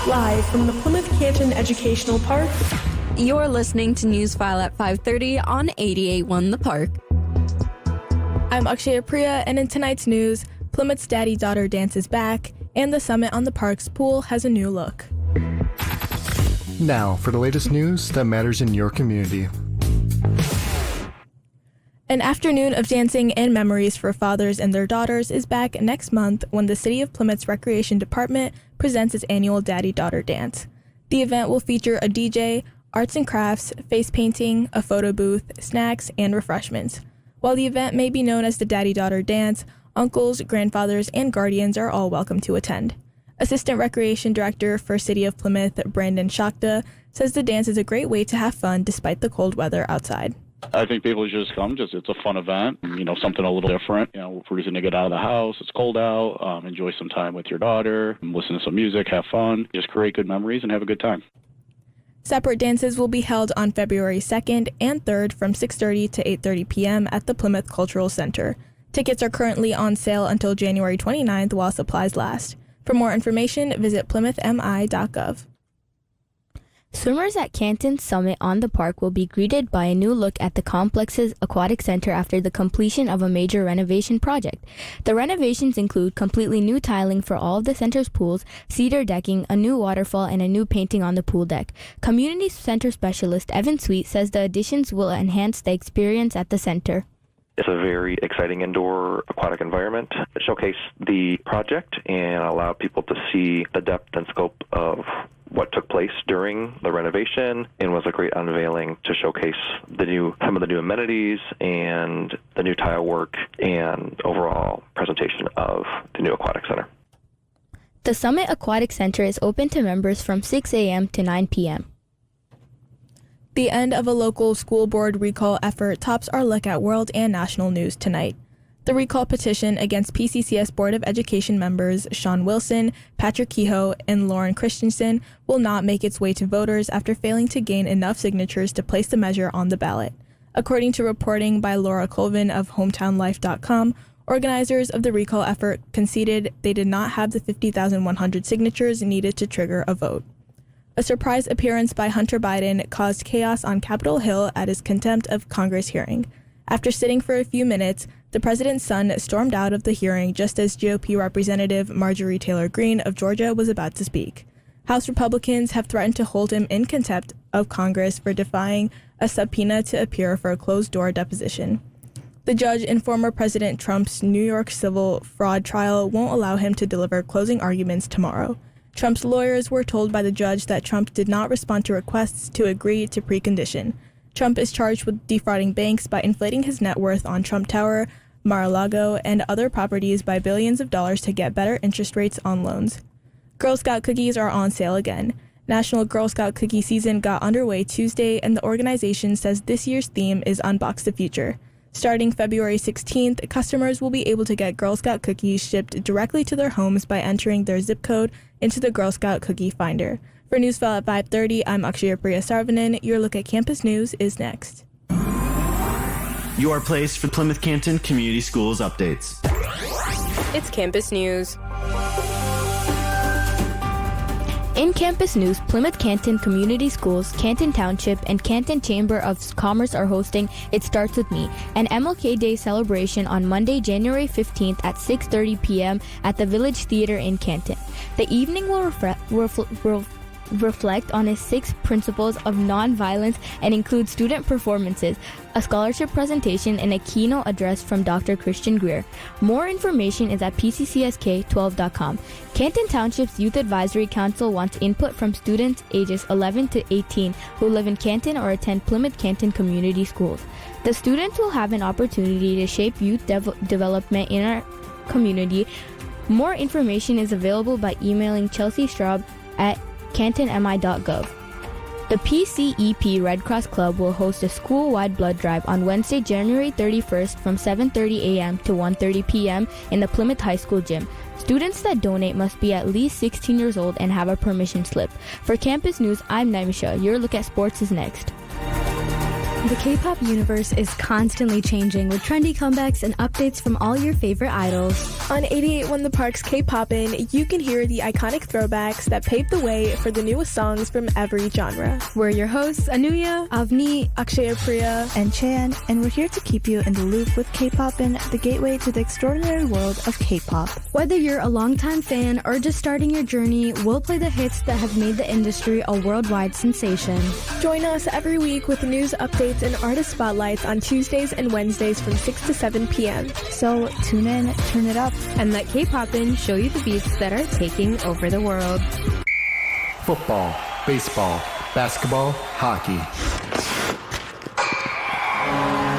Live from the Plymouth Canton Educational Park. You're listening to Newsfile at 5:30 on 88.1 The Park. I'm Akshaya Priya, and in tonight's news, Plymouth's Daddy-Daughter Dance is back, and the summit on the park's pool has a new look. Now, for the latest news that matters in your community. An afternoon of dancing and memories for fathers and their daughters is back next month when the City of Plymouth's Recreation Department presents its annual Daddy-Daughter Dance. The event will feature a DJ, arts and crafts, face painting, a photo booth, snacks, and refreshments. While the event may be known as the Daddy-Daughter Dance, uncles, grandfathers, and guardians are all welcome to attend. Assistant Recreation Director for City of Plymouth, Brandon Shakta, says the dance is a great way to have fun despite the cold weather outside. I think people should just come. It's a fun event, something a little different. We're reason to get out of the house. It's cold out. Enjoy some time with your daughter. Listen to some music. Have fun. Just create good memories and have a good time. Separate dances will be held on February 2nd and 3rd from 6:30 to 8:30 p.m. at the Plymouth Cultural Center. Tickets are currently on sale until January 29th while supplies last. For more information, visit plymouthmi.gov. Swimmers at Canton Summit on the Park will be greeted by a new look at the complex's aquatic center after the completion of a major renovation project. The renovations include completely new tiling for all of the center's pools, cedar decking, a new waterfall, and a new painting on the pool deck. Community Center Specialist Evan Sweet says the additions will enhance the experience at the center. It's a very exciting indoor aquatic environment that showcase the project and allow people to see the depth and scope of what took place during the renovation, and was a great unveiling to showcase some of the new amenities and the new tile work and overall presentation of the new aquatic center. The Summit Aquatic Center is open to members from 6 a.m. to 9 p.m. The end of a local school board recall effort tops our look at world and national news tonight. The recall petition against P-CCS Board of Education members Sean Wilson, Patrick Kehoe, and Lauren Christensen will not make its way to voters after failing to gain enough signatures to place the measure on the ballot. According to reporting by Laura Colvin of HometownLife.com, organizers of the recall effort conceded they did not have the 50,100 signatures needed to trigger a vote. A surprise appearance by Hunter Biden caused chaos on Capitol Hill at his contempt of Congress hearing. After sitting for a few minutes, the president's son stormed out of the hearing just as GOP Representative Marjorie Taylor Greene of Georgia was about to speak. House Republicans have threatened to hold him in contempt of Congress for defying a subpoena to appear for a closed-door deposition. The judge in former President Trump's New York civil fraud trial won't allow him to deliver closing arguments tomorrow. Trump's lawyers were told by the judge that Trump did not respond to requests to agree to precondition. Trump is charged with defrauding banks by inflating his net worth on Trump Tower, Mar-a-Lago, and other properties by billions of dollars to get better interest rates on loans. Girl Scout cookies are on sale again. National Girl Scout cookie season got underway Tuesday, and the organization says this year's theme is Unbox the Future. Starting February 16th, customers will be able to get Girl Scout cookies shipped directly to their homes by entering their zip code into the Girl Scout Cookie Finder. For Newsfile at 5:30, I'm Akshaya Priya Sarvanan. Your look at campus news is next. Your place for Plymouth Canton Community Schools updates. It's campus news. In campus news, Plymouth Canton Community Schools, Canton Township, and Canton Chamber of Commerce are hosting It Starts With Me, an MLK Day celebration on Monday, January 15th at 6:30 p.m. at the Village Theater in Canton. The evening will reflect on his 6 principles of nonviolence and include student performances, a scholarship presentation, and a keynote address from Dr. Christian Greer. More information is at pccsk12.com. Canton Township's Youth Advisory Council wants input from students ages 11 to 18 who live in Canton or attend Plymouth Canton Community Schools. The students will have an opportunity to shape youth development in our community. More information is available by emailing Chelsea Straub at cantonmi.gov. The PCEP Red Cross Club will host a school-wide blood drive on Wednesday, January 31st from 7:30 a.m. to 1:30 p.m. in the Plymouth High School gym. Students that donate must be at least 16 years old and have a permission slip. For Campus News, I'm Naimisha. Your look at sports is next. The K-pop universe is constantly changing with trendy comebacks and updates from all your favorite idols. On 88.1 The Park's K-Poppin', you can hear the iconic throwbacks that paved the way for the newest songs from every genre. We're your hosts, Anuya, Avni, Akshaya Priya, and Chan, and we're here to keep you in the loop with K-Poppin', the gateway to the extraordinary world of K-pop. Whether you're a longtime fan or just starting your journey, we'll play the hits that have made the industry a worldwide sensation. Join us every week with news updates and artist spotlights on Tuesdays and Wednesdays from 6 to 7 p.m. So tune in, turn it up, and let K-Poppin' show you the beats that are taking over the world. Football, baseball, basketball, hockey.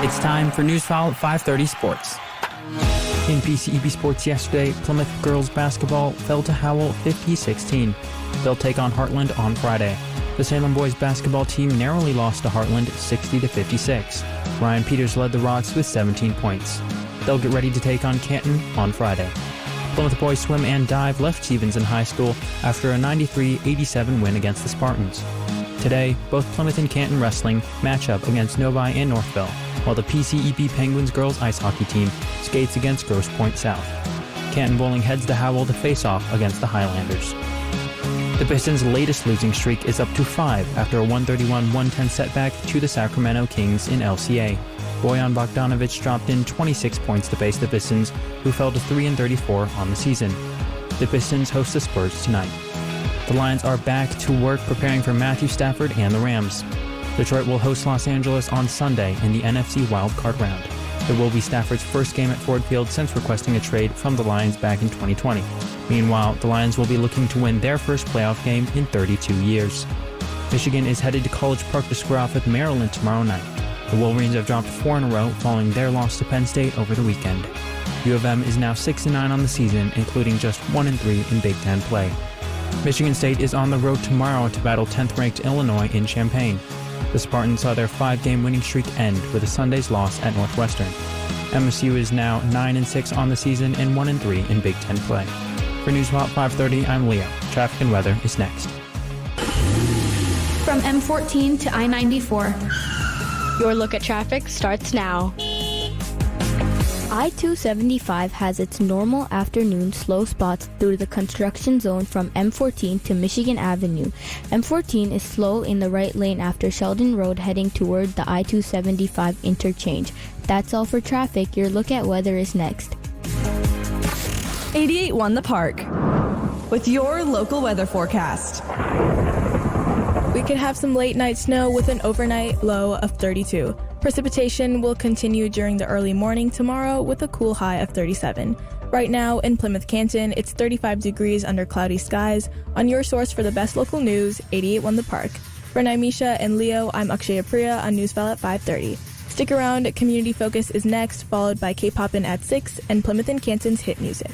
It's time for Newsfile at 5:30 Sports. In PCEB Sports yesterday, Plymouth girls basketball fell to Howell 50-16. They'll take on Heartland on Friday. The Salem boys basketball team narrowly lost to Heartland 60-56. Ryan Peters led the Rocks with 17 points. They'll get ready to take on Canton on Friday. Plymouth boys swim and dive left Stevens in high school after a 93-87 win against the Spartans. Today, both Plymouth and Canton wrestling match up against Novi and Northville, while the PCEB Penguins girls ice hockey team skates against Grosse Pointe South. Canton bowling heads to Howell to face off against the Highlanders. The Pistons' latest losing streak is up to 5 after a 131-110 setback to the Sacramento Kings in LCA. Bojan Bogdanovic dropped in 26 points to face the Pistons, who fell to 3-34 on the season. The Pistons host the Spurs tonight. The Lions are back to work preparing for Matthew Stafford and the Rams. Detroit will host Los Angeles on Sunday in the NFC wildcard round. It will be Stafford's first game at Ford Field since requesting a trade from the Lions back in 2020. Meanwhile, the Lions will be looking to win their first playoff game in 32 years. Michigan is headed to College Park to square off with Maryland tomorrow night. The Wolverines have dropped 4 in a row following their loss to Penn State over the weekend. U of M is now 6-9 on the season, including just 1-3 in Big Ten play. Michigan State is on the road tomorrow to battle 10th-ranked Illinois in Champaign. The Spartans saw their 5-game winning streak end with a Sunday's loss at Northwestern. MSU is now 9-6 on the season and 1-3 in Big Ten play. For Newsfile 5:30, I'm Leo. Traffic and weather is next. From M14 to I-94. Your look at traffic starts now. I-275 has its normal afternoon slow spots through the construction zone from M14 to Michigan Avenue. M14 is slow in the right lane after Sheldon Road heading toward the I-275 interchange. That's all for traffic. Your look at weather is next. 88.1 The Park with your local weather forecast. We could have some late night snow with an overnight low of 32. Precipitation will continue during the early morning tomorrow with a cool high of 37. Right now in Plymouth Canton, it's 35 degrees under cloudy skies. On your source for the best local news, 88.1 The Park. For Naimisha and Leo, I'm Akshaya Priya on Newsfile at 5:30. Stick around, Community Focus is next, followed by K-Poppin' at 6 and Plymouth and Canton's hit music.